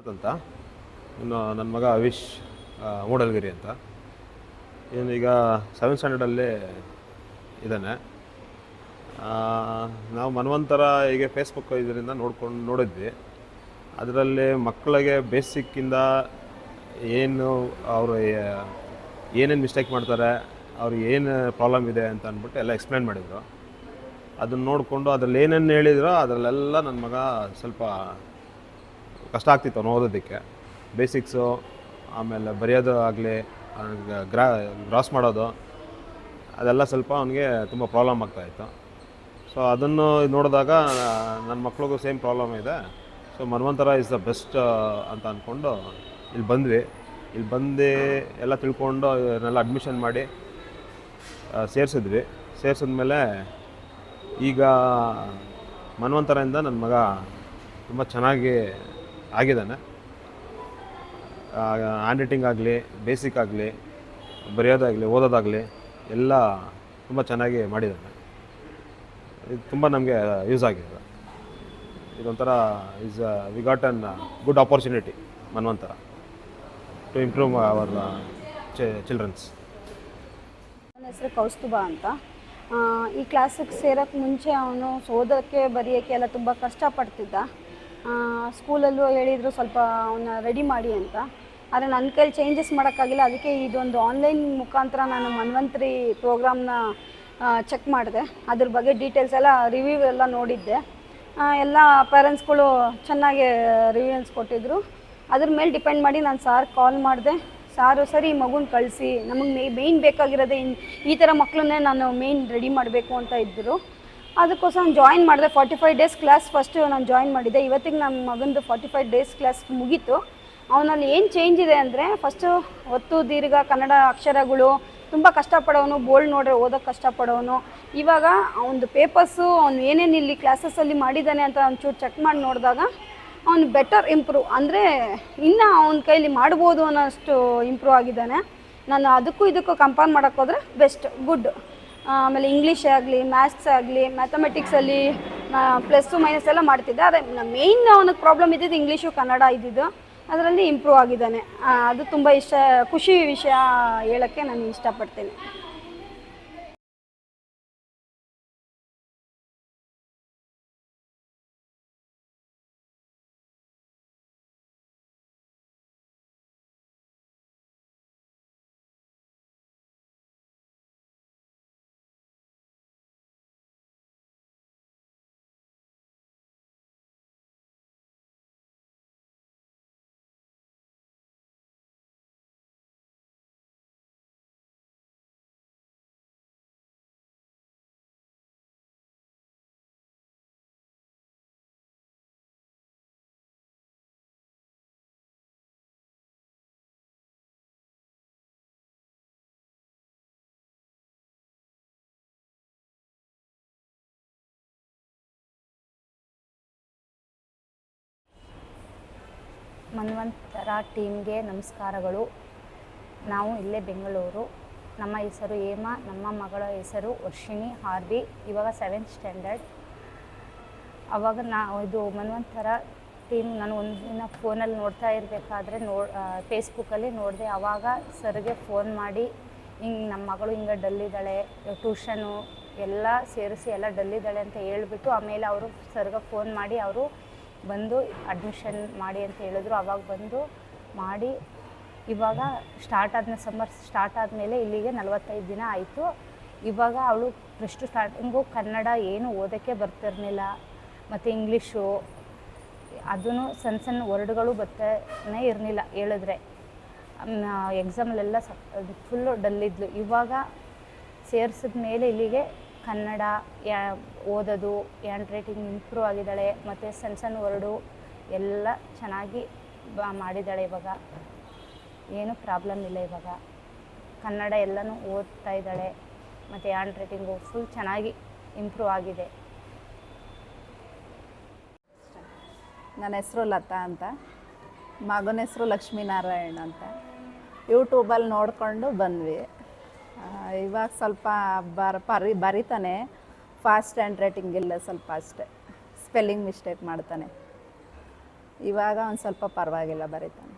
ಅಂತ ಇನ್ನು ನನ್ನ ಮಗ ಅವಿಶ್ ಮೂಡಲ್ಗಿರಿ ಅಂತ ಇವನೀಗ 7th ಸ್ಟ್ಯಾಂಡರ್ಡಲ್ಲಿ ಇದ್ದಾನೆ. ನಾವು ಮನ್ವಂತರ ಹೀಗೆ ಫೇಸ್ಬುಕ್ ಇದರಿಂದ ನೋಡಿದ್ವಿ. ಅದರಲ್ಲಿ ಮಕ್ಕಳಿಗೆ ಬೇಸಿಕ್ಕಿಂದ ಏನು ಅವರು ಏನೇನು ಮಿಸ್ಟೇಕ್ ಮಾಡ್ತಾರೆ, ಅವ್ರಿಗೆ ಏನು ಪ್ರಾಬ್ಲಮ್ ಇದೆ ಅಂತ ಅಂದ್ಬಿಟ್ಟು ಎಲ್ಲ ಎಕ್ಸ್ಪ್ಲೇನ್ ಮಾಡಿದರು. ಅದನ್ನು ನೋಡಿಕೊಂಡು ಅದರಲ್ಲಿ ಏನೇನು ಹೇಳಿದ್ರೋ ಅದರಲ್ಲೆಲ್ಲ ನನ್ನ ಮಗ ಸ್ವಲ್ಪ ಕಷ್ಟ ಆಗ್ತಿತ್ತು ಅವನು ಓದೋದಕ್ಕೆ. ಬೇಸಿಕ್ಸು, ಆಮೇಲೆ ಬರೆಯೋದು ಆಗಲಿ, ಗ್ರಾಸ್ ಮಾಡೋದು, ಅದೆಲ್ಲ ಸ್ವಲ್ಪ ಅವನಿಗೆ ತುಂಬ ಪ್ರಾಬ್ಲಮ್ ಆಗ್ತಾಯಿತ್ತು. ಸೊ ಅದನ್ನು ನೋಡಿದಾಗ ನನ್ನ ಮಕ್ಳಿಗೂ ಸೇಮ್ ಪ್ರಾಬ್ಲಮ್ ಇದೆ. So Manvantara is the best ಅಂತ ಅಂದ್ಕೊಂಡು ಇಲ್ಲಿ ಬಂದ್ವಿ. ಇಲ್ಲಿ ಬಂದು ಎಲ್ಲ ತಿಳ್ಕೊಂಡು ಇವನ್ನೆಲ್ಲ ಅಡ್ಮಿಷನ್ ಮಾಡಿ ಸೇರಿಸಿದ್ಮೇಲೆ ಈಗ ಮನ್ವಂತರದಿಂದ ನನ್ನ ಮಗ ತುಂಬ ಚೆನ್ನಾಗಿ ಆಗಿದ್ದಾನೆ. ಹ್ಯಾಂಡ್ ರೈಟಿಂಗ್ ಆಗಲಿ, ಬೇಸಿಕ್ ಆಗಲಿ, ಬರೆಯೋದಾಗಲಿ, ಓದೋದಾಗಲಿ ಎಲ್ಲ ತುಂಬ ಚೆನ್ನಾಗಿ ಮಾಡಿದ್ದಾನೆ. ಇದು ತುಂಬ ನಮಗೆ ಯೂಸ್ ಆಗಿದೆ. ಇದೊಂಥರ we got an good opportunity Manvantara to improve our childrens. ನನ್ನ ಹೆಸರು ಕೌಸ್ತುಭ ಅಂತ. ಈ ಕ್ಲಾಸಿಗೆ ಸೇರೋಕ್ಕೆ ಮುಂಚೆ ಅವನು ಓದೋಕ್ಕೆ ಬರೆಯೋಕ್ಕೆ ಎಲ್ಲ ತುಂಬ ಕಷ್ಟಪಡ್ತಿದ್ದ. ಸ್ಕೂಲಲ್ಲೂ ಹೇಳಿದರು ಸ್ವಲ್ಪ ಅವನ್ನ ರೆಡಿ ಮಾಡಿ ಅಂತ. ಆದರೆ ನನ್ನ ಕೈಲಿ ಚೇಂಜಸ್ ಮಾಡೋಕ್ಕಾಗಿಲ್ಲ. ಅದಕ್ಕೆ ಇದೊಂದು ಆನ್ಲೈನ್ ಮುಖಾಂತರ ನಾನು ಮನ್ವಂತರಿ ಪ್ರೋಗ್ರಾಮ್ನ ಚೆಕ್ ಮಾಡಿದೆ. ಅದ್ರ ಬಗ್ಗೆ ಡೀಟೇಲ್ಸ್ ಎಲ್ಲ ರಿವ್ಯೂ ಎಲ್ಲ ನೋಡಿದ್ದೆ. ಎಲ್ಲ ಪೇರೆಂಟ್ಸ್ಗಳು ಚೆನ್ನಾಗಿ ರಿವ್ಯೂಸ್ ಕೊಟ್ಟಿದ್ದರು. ಅದ್ರ ಮೇಲೆ ಡಿಪೆಂಡ್ ಮಾಡಿ ನಾನು ಸಾರ್ ಕಾಲ್ ಮಾಡಿದೆ. ಸಾರು ಸರಿ ಮಗುನ ಕಳಿಸಿ, ನಮಗೆ ಮೇಯ್ನ್ ಬೇಕಾಗಿರೋದೇ ಈ ಥರ ಮಕ್ಕಳನ್ನೇ ನಾನು ಮೇಯ್ನ್ ರೆಡಿ ಮಾಡಬೇಕು ಅಂತ ಇದ್ದರು. ಅದಕ್ಕೋಸ್ಕರ ನಾನು ಜಾಯಿನ್ ಮಾಡಿದೆ. 45 ಡೇಸ್ ಕ್ಲಾಸ್ ಫಸ್ಟು ನಾನು ಜಾಯಿನ್ ಮಾಡಿದ್ದೆ. ಇವತ್ತಿಗೆ ನನ್ನ ಮಗಂದು 45 ಡೇಸ್ ಕ್ಲಾಸ್ ಮುಗೀತು. ಅವನಲ್ಲಿ ಏನು ಚೇಂಜ್ ಇದೆ ಅಂದರೆ, ಫಸ್ಟು ಒತ್ತು ದೀರ್ಘ ಕನ್ನಡ ಅಕ್ಷರಗಳು ತುಂಬ ಕಷ್ಟಪಡೋನು, ಬೋಲ್ಡ್ ನೋಡ್ರೆ ಓದೋಕ್ಕೆ ಕಷ್ಟಪಡೋನು. ಇವಾಗ ಅವನದು ಪೇಪರ್ಸು ಅವನು ಏನೇನು ಇಲ್ಲಿ ಕ್ಲಾಸಸ್ಸಲ್ಲಿ ಮಾಡಿದ್ದಾನೆ ಅಂತ ಒಂಚೂರು ಚೆಕ್ ಮಾಡಿ ನೋಡಿದಾಗ ಅವನು ಬೆಟರ್ ಇಂಪ್ರೂವ್, ಅಂದರೆ ಇನ್ನೂ ಅವನ ಕೈಲಿ ಮಾಡ್ಬೋದು ಅನ್ನೋಷ್ಟು ಇಂಪ್ರೂವ್ ಆಗಿದ್ದಾನೆ. ನಾನು ಅದಕ್ಕೂ ಇದಕ್ಕೂ ಕಂಪೇರ್ ಮಾಡೋಕ್ಕೋದ್ರೆ ಬೆಸ್ಟ್, ಗುಡ್. ಆಮೇಲೆ ಇಂಗ್ಲೀಷ್ ಆಗಲಿ, ಮ್ಯಾಥ್ಸ್ ಆಗಲಿ, ಮ್ಯಾಥಮೆಟಿಕ್ಸಲ್ಲಿ ಪ್ಲಸ್ಸು ಮೈನಸ್ ಎಲ್ಲ ಮಾಡ್ತಿದ್ದೆ. ಆದರೆ ಮೇಯ್ನ್ ಅವನಿಗೆ ಪ್ರಾಬ್ಲಮ್ ಇದ್ದಿದ್ದು ಇಂಗ್ಲೀಷು ಕನ್ನಡ ಇದ್ದಿದ್ದು, ಅದರಲ್ಲಿ ಇಂಪ್ರೂವ್ ಆಗಿದ್ದಾನೆ. ಅದು ತುಂಬ ಖುಷಿ ವಿಷಯ ಹೇಳೋಕ್ಕೆ ನಾನು ಇಷ್ಟಪಡ್ತೇನೆ. ಮನ್ವಂತರ ಟೀಮ್ಗೆ ನಮಸ್ಕಾರಗಳು. ನಾವು ಇಲ್ಲೇ ಬೆಂಗಳೂರು. ನಮ್ಮ ಹೆಸರು ಹೇಮಾ, ನಮ್ಮ ಮಗಳ ಹೆಸರು ವರ್ಷಿಣಿ ಆರ್ಬಿ. ಇವಾಗ 7th ಸ್ಟ್ಯಾಂಡರ್ಡ್. ಆವಾಗ ಇದು ಮನ್ವಂತರ ಟೀಮ್ ನಾನು ಒಂದಿನ ಫೋನಲ್ಲಿ ನೋಡ್ತಾ ಇರಬೇಕಾದ್ರೆ ಫೇಸ್ಬುಕ್ಕಲ್ಲಿ ನೋಡಿದೆ. ಆವಾಗ ಸರ್ಗೆ ಫೋನ್ ಮಾಡಿ, ಹಿಂಗೆ ನಮ್ಮ ಮಗಳು ಹಿಂಗೆ ಡಲ್ಲಿದ್ದಾಳೆ, ಟ್ಯೂಷನು ಎಲ್ಲ ಸೇರಿಸಿ ಎಲ್ಲ ಡಲ್ಲಿದ್ದಾಳೆ ಅಂತ ಹೇಳಿಬಿಟ್ಟು, ಆಮೇಲೆ ಅವರು ಸರ್ಗೆ ಫೋನ್ ಮಾಡಿ ಅವರು ಬಂದು ಅಡ್ಮಿಷನ್ ಮಾಡಿ ಅಂತ ಹೇಳಿದ್ರು. ಆವಾಗ ಬಂದು ಮಾಡಿ ಇವಾಗ ಸಮ್ಮರ್ ಸ್ಟಾರ್ಟ್ ಆದಮೇಲೆ ಇಲ್ಲಿಗೆ 45 ದಿನ ಆಯಿತು. ಇವಾಗ ಅವಳು ಫಸ್ಟು ಸ್ಟಾರ್ಟಿಂಗು ಕನ್ನಡ ಏನು ಓದೋಕ್ಕೆ ಬರ್ತಿರ್ಲಿಲ್ಲ, ಮತ್ತು ಇಂಗ್ಲೀಷು ಅದೂ ಸಣ್ಣ ವರ್ಡ್ಗಳು ಬರ್ತಾನೆ ಇರಲಿಲ್ಲ ಹೇಳಿದ್ರೆ. ಎಕ್ಸಾಮಲ್ಲೆಲ್ಲ ಫುಲ್ಲು ಡಲ್ಲಿದ್ಲು. ಇವಾಗ ಸೇರಿಸಿದ ಮೇಲೆ ಇಲ್ಲಿಗೆ ಕನ್ನಡ ಓದೋದು, ಹ್ಯಾಂಡ್ ರೈಟಿಂಗ್ ಇಂಪ್ರೂವ್ ಆಗಿದ್ದಾಳೆ, ಮತ್ತು ಸಣ್ಣ ವರ್ಡು ಎಲ್ಲ ಚೆನ್ನಾಗಿ ಮಾಡಿದ್ದಾಳೆ. ಇವಾಗ ಏನೂ ಪ್ರಾಬ್ಲಮ್ ಇಲ್ಲ. ಇವಾಗ ಕನ್ನಡ ಎಲ್ಲನೂ ಓದ್ತಾ ಇದ್ದಾಳೆ, ಮತ್ತು ಹ್ಯಾಂಡ್ ರೈಟಿಂಗು ಫುಲ್ ಚೆನ್ನಾಗಿ ಇಂಪ್ರೂವ್ ಆಗಿದೆ. ನನ್ನ ಹೆಸರು ಲತಾ ಅಂತ, ಮಗನ ಹೆಸರು ಲಕ್ಷ್ಮೀನಾರಾಯಣ ಅಂತ. ಯೂಟ್ಯೂಬಲ್ಲಿ ನೋಡಿಕೊಂಡು ಬಂದ್ವಿ. ಇವಾಗ ಸ್ವಲ್ಪ ಬರಿತಾನೆ, ಫಾಸ್ಟ್ ಹ್ಯಾಂಡ್ ರೈಟಿಂಗ್ ಇಲ್ಲ ಸ್ವಲ್ಪ ಅಷ್ಟೆ, ಸ್ಪೆಲ್ಲಿಂಗ್ ಮಿಸ್ಟೇಕ್ ಮಾಡ್ತಾನೆ. ಇವಾಗ ಒಂದು ಸ್ವಲ್ಪ ಪರವಾಗಿಲ್ಲ ಬರೀತಾನೆ.